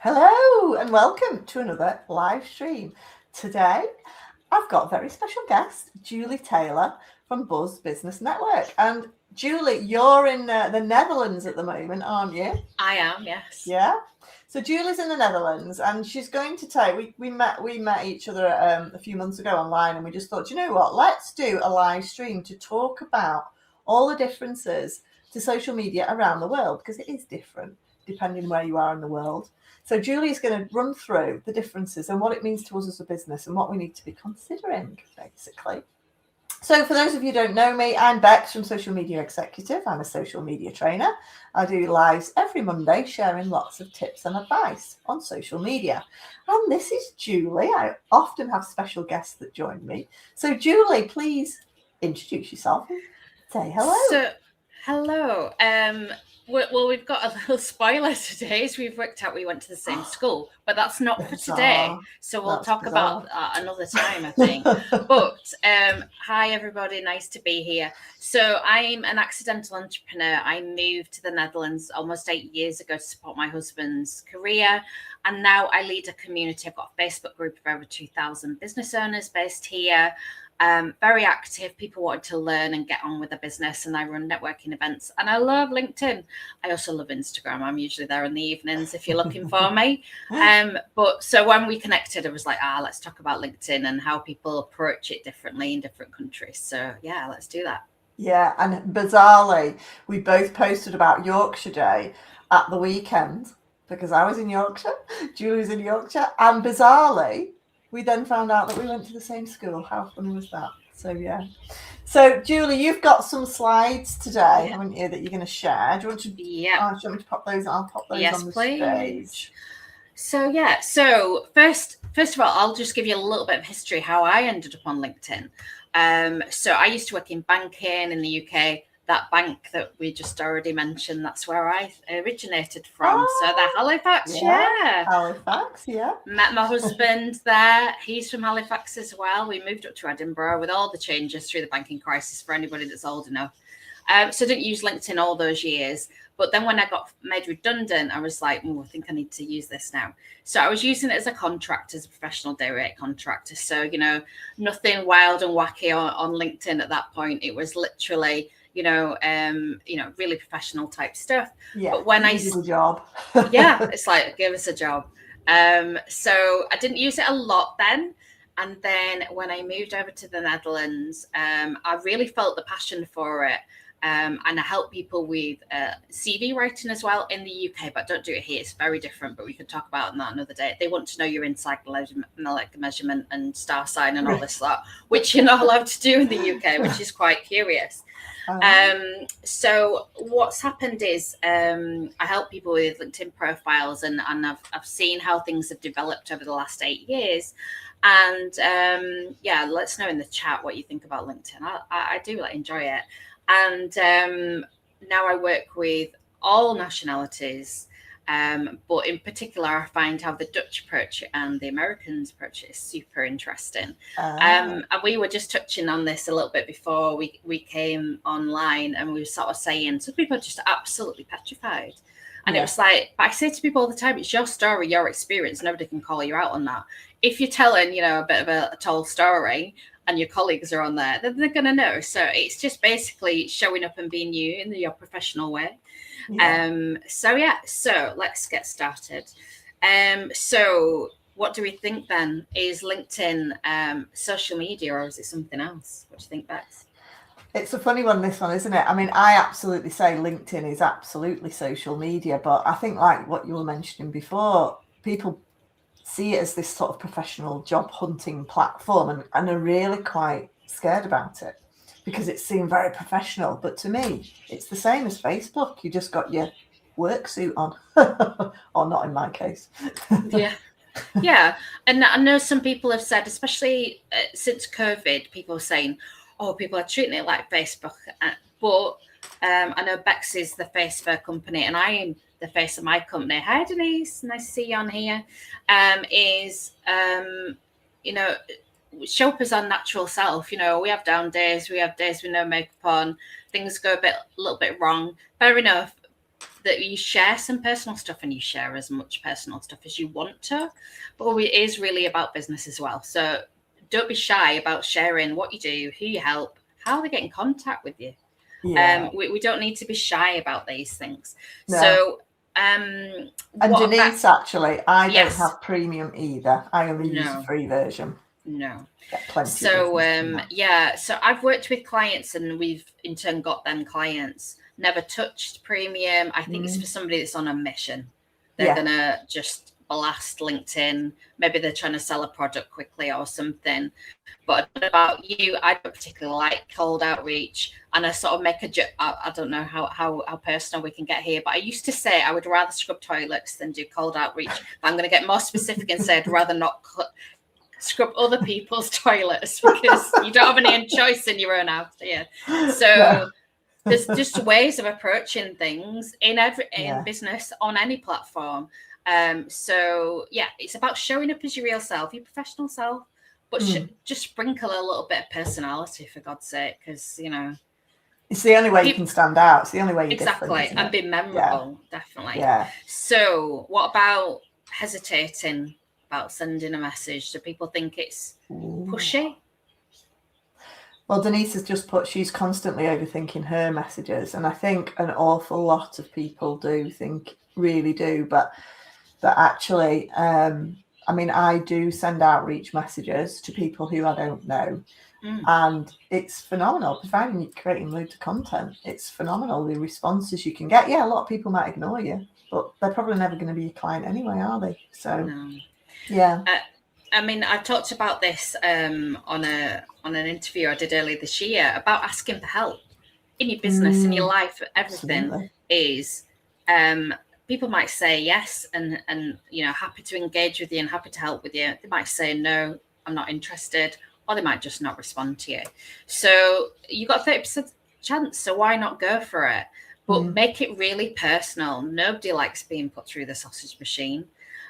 Hello and welcome to another live stream. Today, I've got a very special guest, Julie Taylor from Buzz Business Network. And Julie, you're in the Netherlands at the moment, aren't you? I am, yes. Yeah. So Julie's in the Netherlands, and she's going to take. We met each other a few months ago online, and we just thought, you know what? Let's do a live stream to talk about all the differences to social media around the world, because it is different depending where you are in the world. So Julie's going to run through the differences and what it means to us as a business and what we need to be considering, basically. So for those of you who don't know me, I'm Bex from Social Media Executive. I'm a social media trainer. I do lives every Monday sharing lots of tips and advice on social media. And this is Julie. I often have special guests that join me. So Julie, please introduce yourself and say hello. Hello. Well, we've got a little spoiler today. So we've worked out we went to the same school, but that's not for today. So we'll talk about that another time, I think. But hi, everybody. Nice to be here. So I'm an accidental entrepreneur. I moved to the Netherlands almost 8 years ago to support my husband's career. And now I lead a community. I've got a Facebook group of over 2,000 business owners based here. Very active. People wanted to learn and get on with the business, and I run networking events. And I love LinkedIn. I also love Instagram. I'm usually there in the evenings if you're looking for me. But so when we connected, I was like, let's talk about LinkedIn and how people approach it differently in different countries. So yeah, let's do that. Yeah, and bizarrely, we both posted about Yorkshire Day at the weekend because I was in Yorkshire, Julie was in Yorkshire, and bizarrely, we then found out that we went to the same school. How funny was that? So, yeah. So, Julie, you've got some slides today, haven't you, that you're going to share? Do you want to, do you want me to pop those? I'll pop those on the stage. So, So, first of all, I'll just give you a little bit of history how I ended up on LinkedIn. So, I used to work in banking in the UK. That bank that we just already mentioned, that's where I originated from. So the Halifax, Halifax, yeah. Met my husband there. He's from Halifax as well. We moved up to Edinburgh with all the changes through the banking crisis for anybody that's old enough. So I didn't use LinkedIn all those years. But then when I got made redundant, I was like, I think I need to use this now. So I was using it as a contract, as a professional day rate contractor. So, nothing wild and wacky on LinkedIn at that point. It was literally really professional type stuff. Yeah, but when I did a job, it's like, give us a job. So I didn't use it a lot then. And then when I moved over to the Netherlands, I really felt the passion for it. And I help people with CV writing as well in the UK, but don't do it here. It's very different, but we could talk about that another day. They want to know your inside measurement and star sign and all this lot, which you're not allowed to do in the UK, which is quite curious. So what's happened is I help people with LinkedIn profiles, and I've seen how things have developed over the last 8 years. And let's know in the chat what you think about LinkedIn. I do enjoy it. And now I work with all nationalities. But in particular, I find how the Dutch approach it and the Americans approach it is super interesting. And we were just touching on this a little bit before we came online, and we were sort of saying some people are just absolutely petrified. And it was like, I say to people all the time, it's your story, your experience. Nobody can call you out on that. If you're telling, a bit of a tall story and your colleagues are on there, then they're going to know. So it's just basically showing up and being you in your professional way. So let's get started. So what do we think then? Is LinkedIn social media, or is it something else? What do you think, Bex? It's a funny one, this one, isn't it? I mean, I absolutely say LinkedIn is absolutely social media, but I think like what you were mentioning before, people see it as this sort of professional job hunting platform and are really quite scared about it because it's seen very professional. But to me, it's the same as Facebook. You just got your work suit on, or not in my case. Yeah. And I know some people have said, especially since COVID, people are saying, people are treating it like Facebook. But I know Bex is the face of her company, and I am the face of my company. Hi, Denise. Nice to see you on here. Show up as our natural self. We have down days. We have days with no makeup on. Things go a little bit wrong. Fair enough. that you share some personal stuff, and you share as much personal stuff as you want to, but it is really about business as well. So don't be shy about sharing what you do, who you help, how they get in contact with you. Yeah. We don't need to be shy about these things. No. So and Denise, actually, I Yes. don't have premium either. I only use No. the free version. No. Get plenty of So business from that. yeah, so I've worked with clients, and we've in turn got them clients. Never touched premium. I think it's for somebody that's on a mission. They're Yeah. gonna just blast LinkedIn. Maybe they're trying to sell a product quickly or something. But about you, I don't particularly like cold outreach, and I sort of make a joke. I don't know how personal we can get here, but I used to say I would rather scrub toilets than do cold outreach. But I'm going to get more specific and say I'd rather not scrub other people's toilets, because you don't have any choice in your own house, do you? So there's just ways of approaching things in business on any platform. So yeah, it's about showing up as your real self, your professional self, but just sprinkle a little bit of personality, for God's sake, because it's the only way you can stand out. It's the only way you're exactly different, and be memorable. Definitely. Yeah. So what about hesitating about sending a message? Do people think it's pushy? Well, Denise has just put, she's constantly overthinking her messages, and I think an awful lot of people really do, but actually, I mean, I do send outreach messages to people who I don't know, and it's phenomenal. Providing you're creating loads of content, it's phenomenal the responses you can get. Yeah, a lot of people might ignore you, but they're probably never going to be a client anyway, are they? So, yeah. I mean, I talked about this on an interview I did earlier this year about asking for help in your business, in your life. Everything absolutely. Is people might say yes and happy to engage with you and happy to help with you. They might say no, I'm not interested, or they might just not respond to you. So you got 30% chance, so why not go for it? But make it really personal. Nobody likes being put through the sausage machine.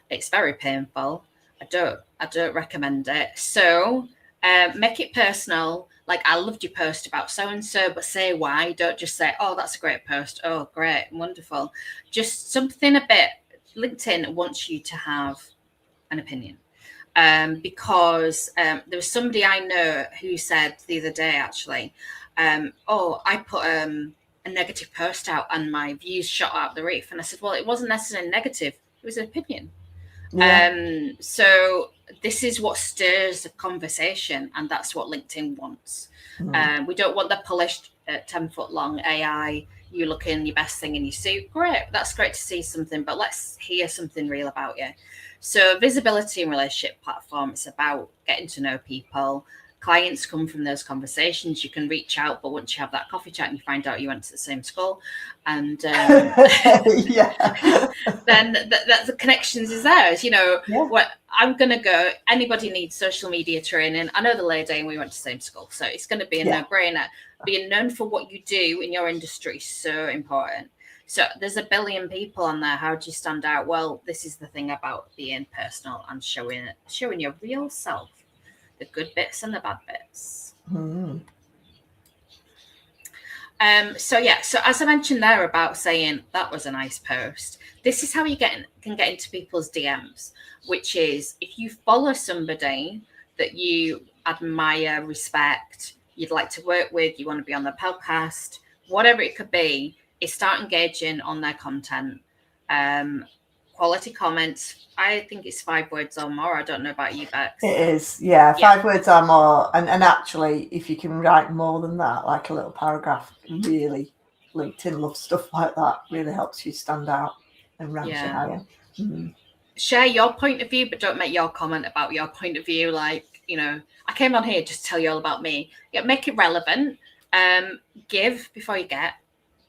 It's very painful. I don't recommend it. So make it personal. Like, I loved your post about so-and-so, but say why. Don't just say, oh, that's a great post. Oh, great, wonderful. Just something a bit. LinkedIn wants you to have an opinion. Because there was somebody I know who said the other day, actually, I put a negative post out and my views shot out the roof. And I said, well, it wasn't necessarily negative. It was an opinion. Yeah. So this is what stirs the conversation, and that's what LinkedIn wants. We don't want the polished 10-foot long AI, you looking your best thing in your suit. Great, that's great to see something, but let's hear something real about you. So visibility and relationship platform, it's about getting to know people. Clients come from those conversations. You can reach out, but once you have that coffee chat and you find out you went to the same school, and then the connections is theirs. What I'm going to go. Anybody needs social media training. I know the lady, and we went to the same school, so it's going to be a no-brainer. Being known for what you do in your industry is so important. So there's a billion people on there. How do you stand out? Well, this is the thing about being personal and showing your real self. The good bits and the bad bits. So as I mentioned there about saying that was a nice post, this is how you can get into people's DMs, which is if you follow somebody that you admire, respect, you'd like to work with, you want to be on the podcast, whatever it could be, is start engaging on their content. Quality comments. I think it's 5 words or more. I don't know about you, Bex. It is, 5 words or more. And actually, if you can write more than that, like a little paragraph, really, LinkedIn loves stuff like that. Really helps you stand out and rank you higher. Share your point of view, but don't make your comment about your point of view. Like, I came on here just to tell you all about me. Make it relevant. Give before you get.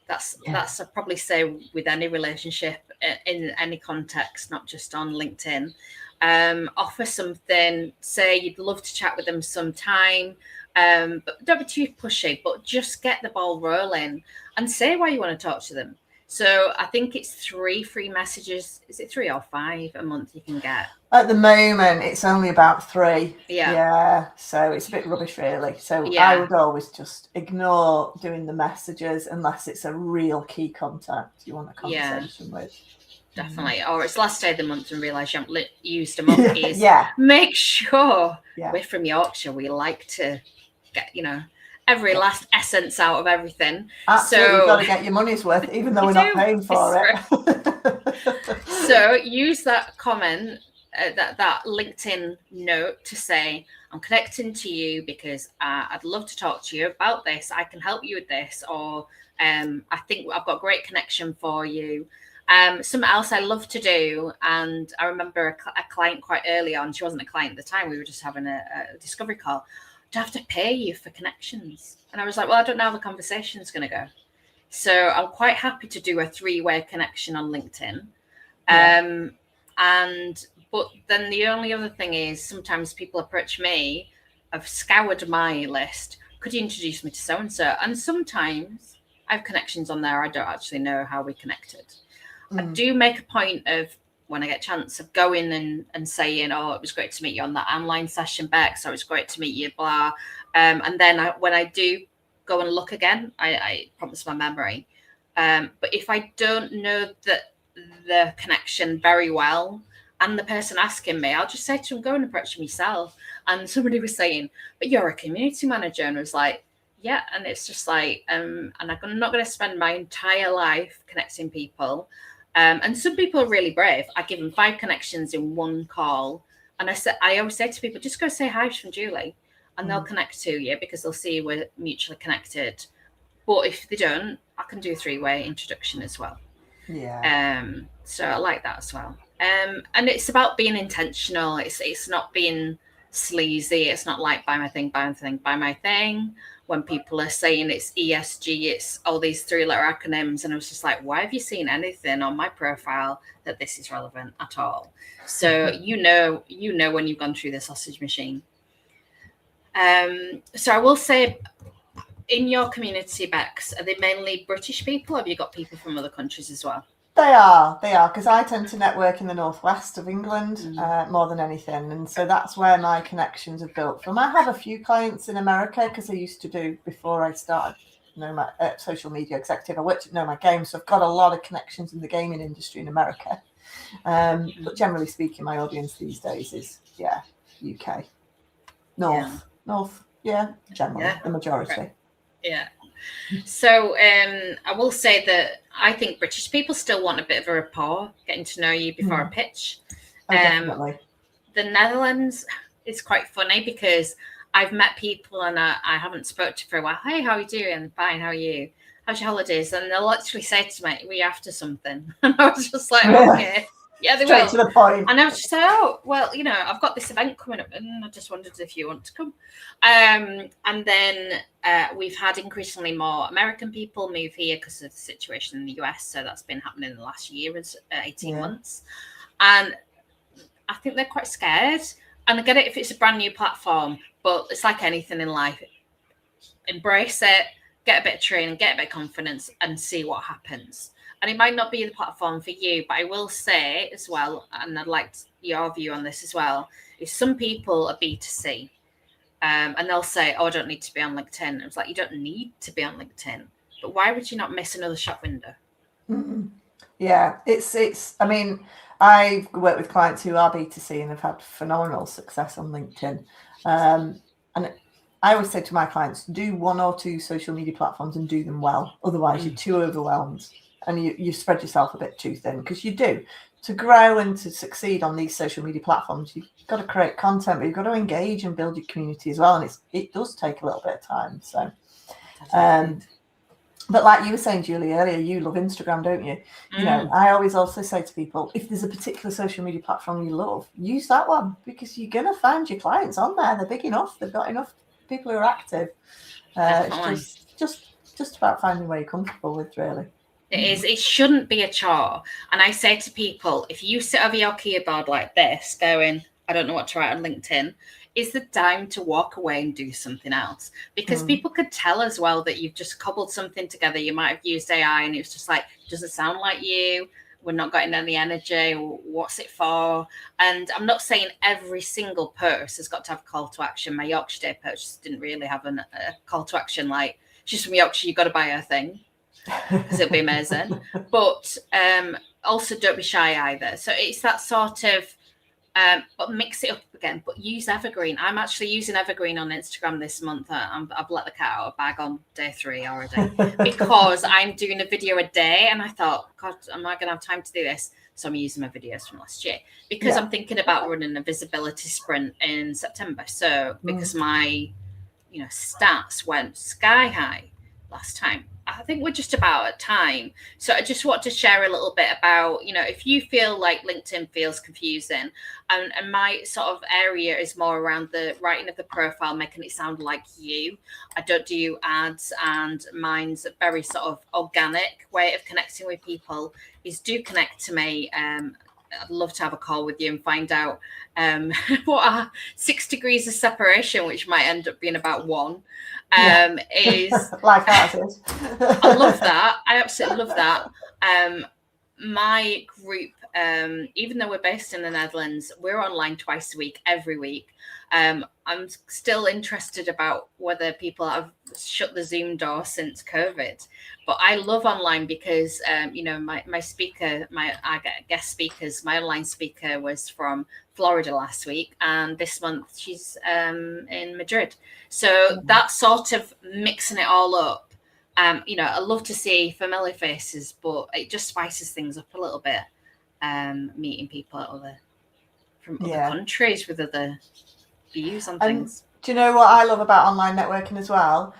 That's I probably say with any relationship in any context, not just on LinkedIn. Offer something, say you'd love to chat with them sometime, but don't be too pushy, but just get the ball rolling and say why you want to talk to them. So I think it's 3 free messages. Is it 3 or 5 a month you can get? At the moment, it's only about 3. Yeah. So it's a bit rubbish, really. So Yeah. I would always just ignore doing the messages unless it's a real key contact you want a conversation with. Definitely. Or it's last day of the month and realise you haven't used them up. Yeah. Make sure Yeah. we're from Yorkshire. We like to get, every last essence out of everything. Absolutely, So you've got to get your money's worth, even though we're not paying for it. So use that comment, that LinkedIn note to say, I'm connecting to you because I'd love to talk to you about this. I can help you with this, or I think I've got a great connection for you. Something else I love to do, and I remember a client quite early on, she wasn't a client at the time, we were just having a discovery call. Do I have to pay you for connections? And I was like, well, I don't know how the conversation's going to go. So I'm quite happy to do a 3-way connection on LinkedIn. But then the only other thing is sometimes people approach me, I've scoured my list, could you introduce me to so-and-so? And sometimes I have connections on there I don't actually know how we connected. I do make a point of, when I get a chance, of going and saying, oh, it was great to meet you on that online session, Bex, or it was great to meet you, blah. And then when I do go and look again, I promise my memory. But if I don't know the connection very well, and the person asking me, I'll just say to them, go and approach them yourself. And somebody was saying, but you're a community manager. And I was like, yeah. And it's just like, and I'm not going to spend my entire life connecting people. And some people are really brave. I give them 5 connections in one call. And I always say to people, just go say hi from Julie, and they'll connect to you because they'll see we're mutually connected. But if they don't, I can do a 3-way introduction as well. Yeah. So I like that as well. And it's about being intentional. It's not being sleazy. It's not like buy my thing, buy my thing, buy my thing. When people are saying it's ESG, it's all these 3-letter acronyms. And I was just like, why have you seen anything on my profile that this is relevant at all? So you know when you've gone through the sausage machine. So I will say, in your community, Bex, are they mainly British people, or have you got people from other countries as well? They are, because I tend to network in the northwest of England more than anything. And so that's where my connections are built from. I have a few clients in America because I used to do, before I started my social media executive, I worked at Know My Game. So I've got a lot of connections in the gaming industry in America. But generally speaking, my audience these days is, UK. North, generally, the majority. Right. Yeah. So I will say that I think British people still want a bit of a rapport, getting to know you before a pitch. Definitely. The Netherlands is quite funny because I've met people and I haven't spoke to for a while. Hey, how are you doing? Fine, how are you? How's your holidays? And they'll actually say to me, "We after something?" And I was just like, okay. Yeah, they Straight will. to the point. And I was just like, oh, well, I've got this event coming up and I just wondered if you want to come. And then we've had increasingly more American people move here because of the situation in the US. So that's been happening in the last year, 18 months. And I think they're quite scared. And I get it if it's a brand new platform, but it's like anything in life. Embrace it, get a bit of training, get a bit of confidence, and see what happens. And it might not be the platform for you, but I will say as well, and I'd like your view on this as well, is some people are B2C and they'll say, oh, I don't need to be on LinkedIn. It's like, you don't need to be on LinkedIn, but why would you not miss another shop window? Yeah, it's, I mean, I've worked with clients who are B2C and have had phenomenal success on LinkedIn. And I always say to my clients, do 1 or 2 social media platforms and do them well. Otherwise, you're too overwhelmed and you spread yourself a bit too thin, because you do. To grow and to succeed on these social media platforms, you've got to create content, but you've got to engage and build your community as well. And it does take a little bit of time. So, but like you were saying, Julie, earlier, you love Instagram, don't you? I always also say to people, if there's a particular social media platform you love, use that one, because you're going to find your clients on there. They're big enough. They've got enough people who are active. It's just about finding where you're comfortable with, really. It is. It shouldn't be a chore. And I say to people, if you sit over your keyboard like this going, I don't know what to write on LinkedIn, is the time to walk away and do something else, because people could tell as well that you've just cobbled something together. You might have used AI and it's just like, doesn't sound like you. We're not getting any energy. What's it for? And I'm not saying every single post has got to have a call to action. My Yorkshire Day post didn't really have a call to action like, she's from Yorkshire, you've got to buy her thing, because it'll be amazing. But also don't be shy either. So it's that sort of, but mix it up again, but use evergreen. I'm actually using evergreen on Instagram this month. I've let the cat out of bag on day 3 already, because I'm doing a video a day, and I thought, God, am I going to have time to do this? So I'm using my videos from last year, because I'm thinking about running a visibility sprint in September. So because my stats went sky high last time, I think we're just about at time. So I just want to share a little bit about, if you feel like LinkedIn feels confusing, and my sort of area is more around the writing of the profile, making it sound like you. I don't do ads, and mine's a very sort of organic way of connecting with people. Is do connect to me. I'd love to have a call with you and find out what are 6 degrees of separation, which might end up being about 1. Is like ours is. I love that. I absolutely love that. My group, even though we're based in the Netherlands, we're online twice a week, every week. I'm still interested about whether people have shut the Zoom door since COVID. But I love online because, my speaker, I get guest speakers. My online speaker was from Florida last week, and this month she's in Madrid. So that sort of mixing it all up. I love to see familiar faces, but it just spices things up a little bit. Meeting people from other countries with other views on things. Do you know what I love about online networking as well?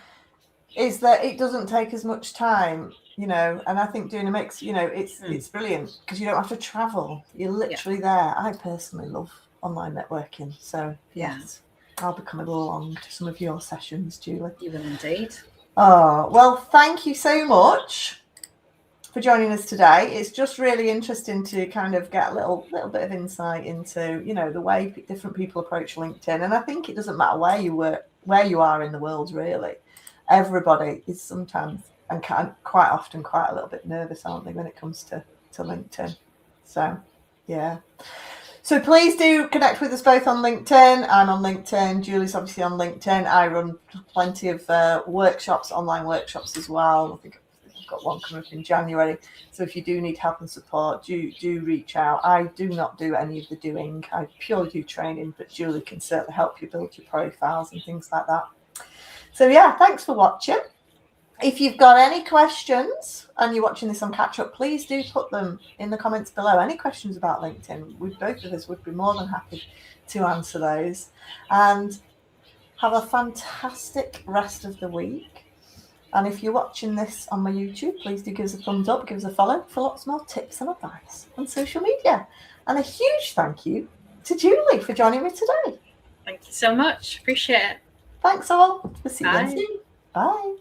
Is that it doesn't take as much time, and I think doing a mix, it's brilliant because you don't have to travel. You're literally there. I personally love online networking. So yes, I'll be coming along to some of your sessions, Julie. You will indeed. Oh, well, thank you so much for joining us today. It's just really interesting to kind of get a little bit of insight into, the way different people approach LinkedIn. And I think it doesn't matter where you are in the world, really. Everybody is sometimes and quite often quite a little bit nervous, aren't they, when it comes to LinkedIn. So, yeah. So please do connect with us both on LinkedIn. I'm on LinkedIn. Julie's obviously on LinkedIn. I run plenty of workshops, online workshops as well. I think I've got one coming up in January. So if you do need help and support, do reach out. I do not do any of the doing. I purely do training, but Julie can certainly help you build your profiles and things like that. So yeah, thanks for watching. If you've got any questions and you're watching this on catch up, please do put them in the comments below. Any questions about LinkedIn, both of us would be more than happy to answer those. And have a fantastic rest of the week. And if you're watching this on my YouTube, please do give us a thumbs up, give us a follow for lots more tips and advice on social media. And a huge thank you to Julie for joining me today. Thank you so much. Appreciate it. Thanks all. We'll see you soon. Bye.